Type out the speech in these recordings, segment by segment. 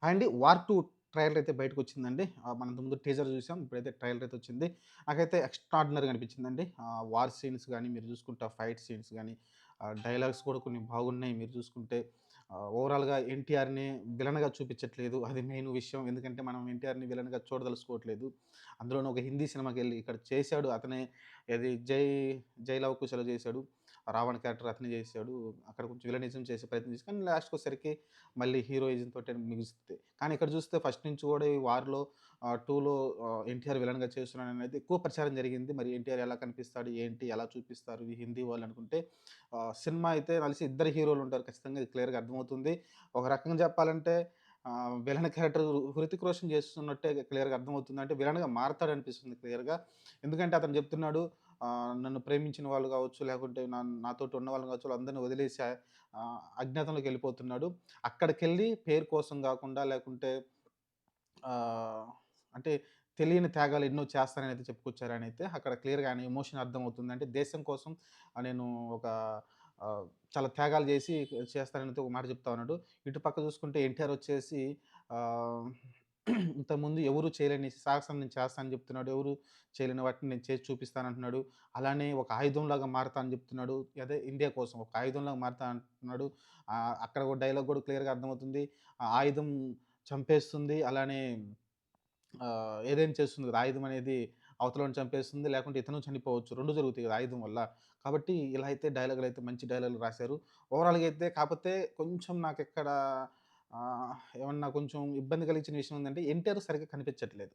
Hi అండి. 'War 2' trailer అయితే బయటకొచ్చిందండి. మనం ఇంతకుముందు టీజర్ చూసాం. ఇప్పుడైతే ట్రైలర్ అయితే వచ్చింది. నాకైతే ఎక్స్ట్రార్డినరీగా అనిపించిందండి. వార్ సీన్స్ గాని, మీరు చూసుకుంటే ఆ ఫైట్ సీన్స్ గాని, డైలాగ్స్ కూడా కొన్ని బాగున్నాయి. మీరు చూసుకుంటే ఓవరాల్‌గా ఎన్టీఆర్‌ని విలన్‌గా చూపించట్లేదు. అది మెయిన్ విషయం. ఎందుకంటే మనం ఎన్టీఆర్‌ని విలన్‌గా చూడదలుచుకోవట్లేదు. అందులోను ఒక హిందీ సినిమాకెళ్ళి ఇక్కడ చేశాడు అతనే. ఏది 'జై లవ కుశలో' చేశాడు. రావణ్ క్యారెక్టర్ అతనే చేశాడు. అక్కడ కొంచెం విలనిజం చేసే ప్రయత్నం చేసి కానీ లాస్ట్‌కొచ్చేసరికి మళ్ళీ హీరోయిజం తోటే మిగులుస్తది. కానీ ఇక్కడ చూస్తే ఫస్ట్ నుంచి కూడా ఈ 'వార్‌లో' 2లో ఎన్టీఆర్ విలన్‌గా చేస్తున్నాడనేది ఎక్కువ ప్రచారం జరిగింది. మరి ఎన్టీఆర్ ఎలా కనిపిస్తాడు? ఏంటి? ఎలా చూపిస్తారు? ఈ హిందీ వాళ్ళనుకుంటే సినిమా అయితే కలిసి ఇద్దరు హీరోలుంటారు. ఖచ్చితంగా ఇది క్లియర్‌గా అర్థమవుతుంది. ఒక రకంగా చెప్పాలంటే విలన్ క్యారెక్టర్ 'హృతిక్ రోషన్' చేస్తున్నట్టే క్లియర్‌గా అర్థమవుతుంది. అంటే విలన్‌గా మారతాడనిపిస్తుంది క్లియర్‌గా. ఎందుకంటే అతను చెప్తున్నాడు నన్ను ప్రేమించిన వాళ్ళు కావచ్చు, లేకుంటే నాతోటి ఉన్నవాళ్ళు కావచ్చు, వాళ్ళందరిని వదిలేసి అజ్ఞాతంలోకెళ్ళిపోతున్నాడు. అక్కడికెళ్ళి పేరు కోసం గాకుండా లేకుంటే ఆహ్, అంటే తెలియని త్యాగాలు ఎన్నో చేస్తాననైతే చెప్పుకొచ్చారనైతే అక్కడ క్లియర్‌గా ఆయన ఎమోషన్ అర్థమవుతుంది. అంటే దేశం కోసం నేను ఒక ఆహ్, చాలా త్యాగాలు జేసి చేస్తాననైతే ఒక మాట చెప్తా ఉన్నాడు. ఇటు పక్క చూసుకుంటే ఎన్టీఆర్ వచ్చేసి ఆహ్, ఇంతకుముందు ఎవరు చేయలేని సాహసం నేను చేస్తానని చెప్తున్నాడు. ఎవరు చేయలేని వాటిని నేను చేసి చూపిస్తానంటున్నాడు. అలానే ఒక ఆయుధంలాగా మారతా అని చెప్తున్నాడు. అదే ఇండియా కోసం ఒక ఆయుధంలాగా మారతా అంటున్నాడు. అక్కడ ఒక డైలాగ్ కూడా క్లియర్‌గా అర్థమవుతుంది. ఆ ఆయుధం చంపేస్తుంది. అలానే ఏదైనా చేస్తుంది కదా! ఆయుధం అనేది అవతలోడిని చంపేస్తుంది. లేకుంటే ఇతను చనిపోవచ్చు. 2 జరుగుతాయి కదా! ఆయుధం వల్ల. కాబట్టి ఇలా అయితే డైలాగులైతే మంచి డైలాగులు రాశారు. ఓవరాల్‌గా అయితే కాపోతే కొంచెం నాకెక్కడ ఏమన్నా కొంచెం ఇబ్బంది కలిగించిన విషయం ఏందంటే ఎన్టీఆర్ సరిగ్గా కనిపించట్లేదు.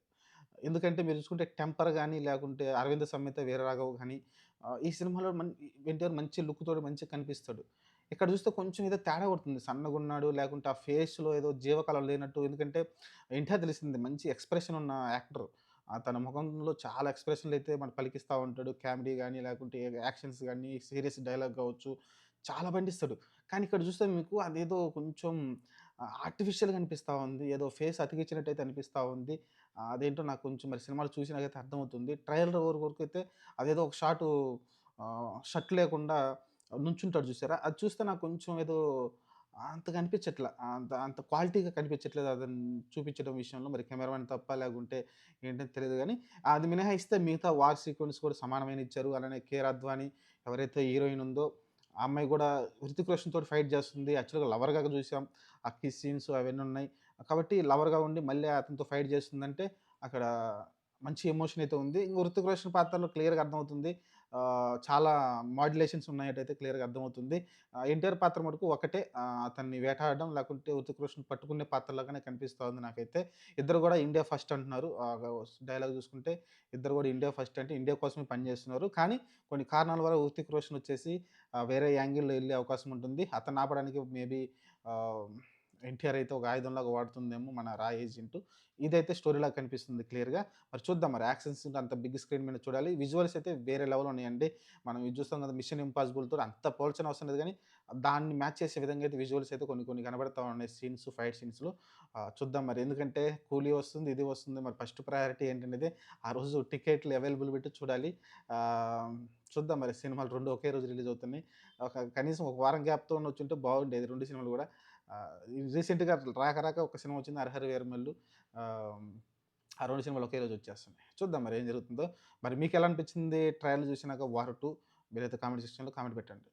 ఎందుకంటే మీరు చూసుకుంటే 'టెంపర్' గాని, లేకుంటే 'అరవింద సమేత వీరరాఘవ' గాని ఈ సినిమాలో ఎన్టీఆర్ మంచి లుక్ తోటి మంచిగా కనిపిస్తాడు. ఇక్కడ చూస్తే కొంచెం ఏదో తేడా కొడుతుంది. సన్నగున్నాడు, లేకుంటే ఆ ఫేస్‌లో ఏదో జీవకళ లేనట్టు ఎందుకంటే ఎన్టీఆర్ తెలిసింది మంచి ఎక్స్‌ప్రెషన్ ఉన్న యాక్టర్. తన మొఖంలో చాలా ఎక్స్‌ప్రెషన్‌లయితే మనకు పలికిస్తా ఉంటాడు. కామెడీ గాని, లేకుంటే యాక్షన్స్ గాని, సీరియస్ డైలాగ్ కావచ్చు, చాలా పండిస్తాడు. కానీ ఇక్కడ చూస్తే మీకు అదేదో కొంచెం ఆర్టిఫిషియల్‌గా అనిపిస్తా ఉంది. ఏదో ఫేస్ అతికిచ్చినట్టయితే అనిపిస్తా ఉంది. అదేంటో నాకు కొంచెం మరి సినిమాలో చూసి నాకైతే అర్థమవుతుంది. ట్రైలర్ వరకైతే అదేదో ఒక షాటు షర్ట్ లేకుండా నుంచుంటాడు చూసారా? అది చూస్తే నాకు కొంచెం ఏదో అంతగా అనిపించట్ల. అంత అంత క్వాలిటీగా కనిపించట్లేదు అతను చూపించడం విషయంలో. మరి కెమెరామాన్ తప్పా? లేకుంటే ఏంటని తెలీదు గానీ, అది మినహాయిస్తే మిగతా వార్ సీక్వెన్స్ కూడా సమానమైన ఇచ్చారు. అలానే 'కేర్ అద్వాని' ఎవరైతే హీరోయిన్ ఉందో, ఆ అమ్మాయి గూడా 'హృతిక్ రోషన్' తోటి ఫైట్ చేస్తుంది. యాక్చువల్‌గా లవర్‌గా చూసాం. ఆ కిస్ సీన్స్ అవన్నీ ఉన్నాయి. కాబట్టి లవర్‌గా ఉండి మళ్ళీ అతనితో ఫైట్ చేస్తుందంటే, అక్కడ మంచి ఎమోషన్ అయితే ఉంది. ఇంక 'హృతిక్ రోషన్' పాత్రలో క్లియర్‌గా అర్థమవుతుంది. చాలా మాడ్యులేషన్స్ ఉన్నాయటయితే క్లియర్‌గా అర్థమవుతుంది. ఎన్టీఆర్ పాత్ర మటుకు ఒకటే అతన్ని వేటాడడం లేకుంటే 'హృతిక్ రోషన్' పట్టుకునే పాత్రలాగానే కనిపిస్తా ఉంది నాకైతే. ఇద్దరు గూడా ఇండియా ఫస్ట్ అంటున్నారు. డైలాగ్ చూసుకుంటే ఇద్దరు గూడా ఇండియా ఫస్ట్ అంటే ఇండియా కోసమే పనిచేస్తున్నారు. కానీ కొన్ని కారణాల వల్ల 'హృతిక్ రోషన్' వచ్చేసి వేరే యాంగిల్‌లో ఎళ్ళే అవకాశం ఉంటుంది. అతన్ని ఆపడానికి మేబీ ఆహ్, ఎన్టీఆర్ అయితే ఒక ఆయుధంలాగా వాడుతుందేమో మన 'రా ఏజెంట్.' ఇదైతే స్టోరీలాగా కనిపిస్తుంది క్లియర్‌గా. మరి చూద్దాం మరి యాక్షన్ సీన్ అంత బిగ్ స్క్రీన్ మీద చూడాలి. విజువల్స్ అయితే వేరే లెవెల్‌లో ఉన్నాయండి. మనం ఇది చూస్తాం కదా 'మిషన్ ఇంపాసిబుల్‌తో' అంత పోల్చనవసరం అవసరం లేదు గానీ, దాన్ని మ్యాచ్ చేసే విధంగా అయితే విజువల్స్ అయితే కొన్ని కొన్ని కనబడతా ఉన్నాయి సీన్స్, ఫైట్ సీన్స్‌లో. చూద్దాం మరి. ఎందుకంటే 'కూలీ' వస్తుంది, ఇది వస్తుంది. మరి ఫస్ట్ ప్రయారిటీ ఏంటనేది ఆ రోజు టికెట్లు అవైలబుల్ పెట్టి చూడాలి. ఆహ్, చూద్దాం మరి సినిమాలు 2 ఒకే రోజు రిలీజ్ అవుతున్నాయి. కనీసం ఒక వారం గ్యాప్‌తోని వచ్చుంటే బాగుండేది 2 సినిమాలు గూడా. రీసెంట్‌గా రాక ఒక సినిమా వచ్చింది 'హరహర వీరమల్లు.' ఆహ్, ఆ 2 సినిమాలు ఒకే రోజు వచ్చేస్తున్నాయి. చూద్దాం మరి ఏం జరుగుతుందో. మరి మీకెలా అనిపించింది ట్రైలర్ చూసినాక 'వార్ 2' మీరైతే కామెంట్ సెక్షన్‌లో కామెంట్ పెట్టండి.